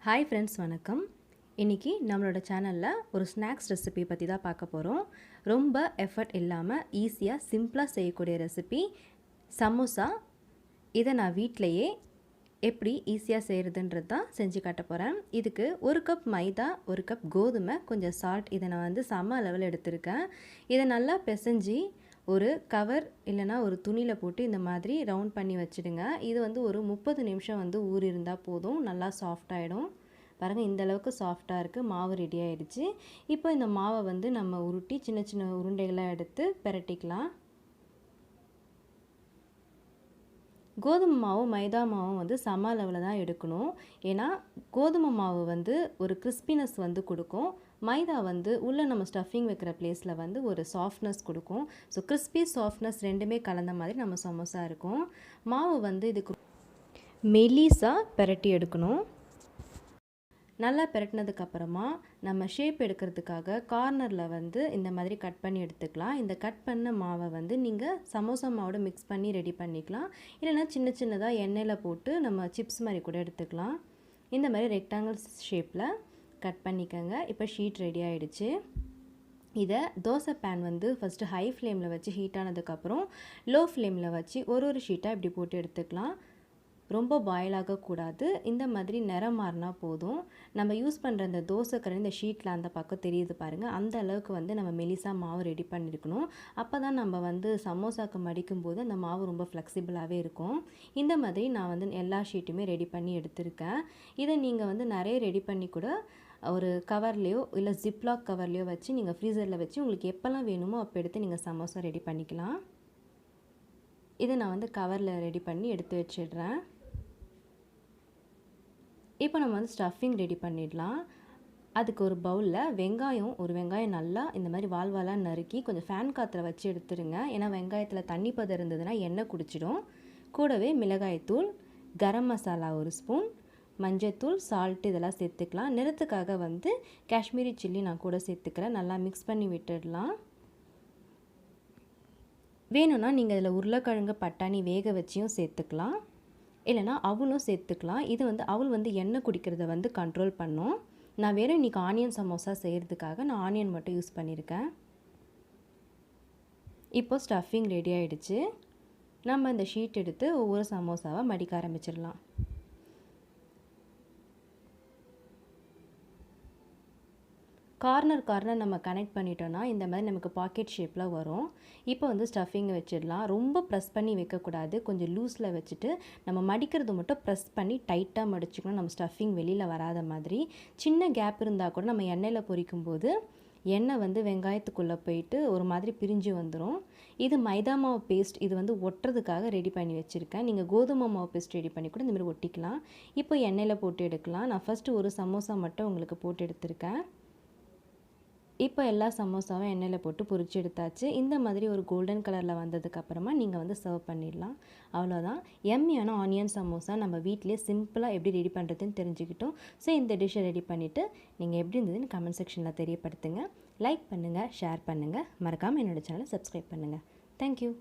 Hi friends, வணக்கம். இன்றைக்கி நம்மளோட சேனலில் ஒரு ஸ்நாக்ஸ் ரெசிபி பற்றி தான் பார்க்க போகிறோம். ரொம்ப எஃபர்ட் இல்லாமல் ஈஸியாக சிம்பிளாக செய்யக்கூடிய ரெசிபி சமோசா. இதை நான் வீட்டிலையே எப்படி ஈஸியாக செய்கிறதுன்றது தான் செஞ்சு காட்ட போகிறேன். இதுக்கு 1 கப் மைதா, 1 கப் கோதுமை, கொஞ்சம் சால்ட், இதை நான் சம அளவில் எடுத்திருக்கேன். இதை நல்லா பிசைஞ்சு ஒரு கவர் இல்லைனா ஒரு துணியில் போட்டு இந்த மாதிரி ரவுண்ட் பண்ணி வச்சுடுங்க. இது ஒரு 30 நிமிஷம் ஊறி இருந்தால் போதும், நல்லா சாஃப்டாகிடும். பாருங்கள், இந்த அளவுக்கு சாஃப்டாக இருக்குது. மாவு ரெடி ஆகிடுச்சு. இப்போ இந்த மாவை நம்ம உருட்டி சின்ன சின்ன உருண்டைகளாக எடுத்து பிரட்டிக்கலாம். கோதுமை மாவும் மைதா மாவும் சம அளவில் தான் எடுக்கணும். ஏன்னா கோதுமை மாவு ஒரு கிறிஸ்பினஸ் கொடுக்கும். மைதா உள்ளே நம்ம ஸ்டஃபிங் வைக்கிற பிளேஸில் ஒரு சாஃப்ட்னஸ் கொடுக்கும். ஸோ கிறிஸ்பி சாஃப்ட்னஸ் ரெண்டுமே கலந்த மாதிரி நம்ம சமோசா இருக்கும். மாவு இதுக்கு மெலிசாக பிரட்டி எடுக்கணும். நல்லா பிரட்டினதுக்கப்புறமா நம்ம ஷேப் எடுக்கிறதுக்காக கார்னரில் இந்த மாதிரி கட் பண்ணி எடுத்துக்கலாம். இந்த கட் பண்ண மாவை நீங்கள் சமோசா மாவோட மிக்ஸ் பண்ணி ரெடி பண்ணிக்கலாம். இல்லைனா சின்ன சின்னதாக எண்ணெயில் போட்டு நம்ம சிப்ஸ் மாதிரி கூட எடுத்துக்கலாம். இந்த மாதிரி ரெக்டாங்கிள் ஷேப்பில் கட் பண்ணிக்கோங்க. இப்போ ஷீட் ரெடி ஆகிடுச்சு. இதை தோசை பேன் ஃபஸ்ட்டு ஹை ஃப்ளேமில் வச்சு ஹீட் ஆனதுக்கப்புறம் லோ ஃப்ளேமில் வச்சு ஒரு ஷீட்டாக இப்படி போட்டு எடுத்துக்கலாம். ரொம்ப பாயில் ஆகக்கூடாது. இந்த மாதிரி நிறம் மாறினா போதும். நம்ம யூஸ் பண்ணுற இந்த தோசைக்கரை இந்த ஷீட்டில் அந்த பக்கம் தெரியுது பாருங்கள், அந்த அளவுக்கு நம்ம மெலிசாக மாவு ரெடி பண்ணியிருக்கணும். அப்போ தான் நம்ம சமோசாக்கு மடிக்கும் போது அந்த மாவு ரொம்ப ஃப்ளெக்சிபிளாகவே இருக்கும். இந்த மாதிரி நான் எல்லா ஷீட்டுமே ரெடி பண்ணி எடுத்திருக்கேன். இதை நீங்கள் நிறைய ரெடி பண்ணி கூட ஒரு கவர்லேயோ இல்லை ஜிப்லாக் கவர்லேயோ வச்சு நீங்கள் ஃப்ரீசரில் வச்சு உங்களுக்கு எப்போல்லாம் வேணுமோ அப்போ எடுத்து நீங்கள் சமோசா ரெடி பண்ணிக்கலாம். இதை நான் கவரில் ரெடி பண்ணி எடுத்து வச்சிடுறேன். இப்போ நம்ம ஸ்டஃபிங் ரெடி பண்ணிடலாம். அதுக்கு ஒரு பவுலில் ஒரு வெங்காயம் நல்லா இந்த மாதிரி வால்வாலாக நறுக்கி கொஞ்சம் ஃபேன் காற்றுல வச்சு எடுத்துருங்க. ஏன்னா வெங்காயத்தில் தண்ணி பதம் இருந்ததுன்னா எண்ணெய் குடிச்சிடும். கூடவே மிளகாய்த்தூள், கரம் மசாலா 1 ஸ்பூன், மஞ்சத்தூள், சால்ட்டு இதெல்லாம் சேர்த்துக்கலாம். நிறத்துக்காக காஷ்மீரி சில்லி நான் கூட சேர்த்துக்கிறேன். நல்லா மிக்ஸ் பண்ணி விட்டுடலாம். வேணும்னா நீங்கள் இதில் உருளைக்கிழங்கு, பட்டாணி வேக வச்சியும் சேர்த்துக்கலாம். இல்லைனா அவலும் சேர்த்துக்கலாம். இது அவல் எண்ணெய் குடிக்கிறத கண்ட்ரோல் பண்ணும். நான் வேறு இன்றைக்கி ஆனியன் சமோசா செய்கிறதுக்காக நான் ஆனியன் மட்டும் யூஸ் பண்ணியிருக்கேன். இப்போ ஸ்டஃபிங் ரெடி ஆகிடுச்சு. நம்ம இந்த ஷீட் எடுத்து ஒவ்வொரு சமோசாவாக மடிக்க ஆரம்பிச்சிடலாம். கார்னர் நம்ம கனெக்ட் பண்ணிட்டோன்னா இந்த மாதிரி நமக்கு பாக்கெட் ஷேப்பில் வரும். இப்போ ஸ்டஃபிங்கை வச்சிடலாம். ரொம்ப ப்ரெஸ் பண்ணி வைக்கக்கூடாது. கொஞ்சம் லூஸில் வச்சுட்டு நம்ம மடிக்கிறது மட்டும் ப்ரெஸ் பண்ணி டைட்டாக மடிச்சுக்கணும். நம்ம ஸ்டஃபிங் வெளியில் வராத மாதிரி. சின்ன கேப் இருந்தால் கூட நம்ம எண்ணெயில் பொரிக்கும் போது எண்ணெய் வெங்காயத்துக்குள்ளே போயிட்டு ஒரு மாதிரி பிரிஞ்சு வந்துடும். இது மைதா மாவு பேஸ்ட். இது ஒட்டுறதுக்காக ரெடி பண்ணி வச்சுருக்கேன். நீங்கள் கோதுமை மாவு பேஸ்ட் ரெடி பண்ணி கூட இந்தமாதிரி ஒட்டிக்கலாம். இப்போ எண்ணெயில் போட்டு எடுக்கலாம். நான் ஃபஸ்ட்டு ஒரு சமோசா மட்டும் உங்களுக்கு போட்டு எடுத்திருக்கேன். இப்போ எல்லா சமோசாவும் எண்ணெயில் போட்டு பொரிச்சு எடுத்தாச்சு. இந்த மாதிரி ஒரு கோல்டன் கலரில் வந்ததுக்கப்புறமா நீங்கள் சர்வ் பண்ணிடலாம். அவ்வளோதான். எம்மியான ஆனியன் சமோசா நம்ம வீட்டிலே சிம்பிளாக எப்படி ரெடி பண்ணுறதுன்னு தெரிஞ்சுக்கிட்டோம். ஸோ இந்த டிஷ்ஷை ரெடி பண்ணிவிட்டு நீங்கள் எப்படி இருந்ததுன்னு கமெண்ட் செக்ஷனில் தெரியப்படுத்துங்க. லைக் பண்ணுங்கள், ஷேர் பண்ணுங்கள். மறக்காமல் என்னோடய சேனலை சப்ஸ்கிரைப் பண்ணுங்கள். தேங்க்யூ.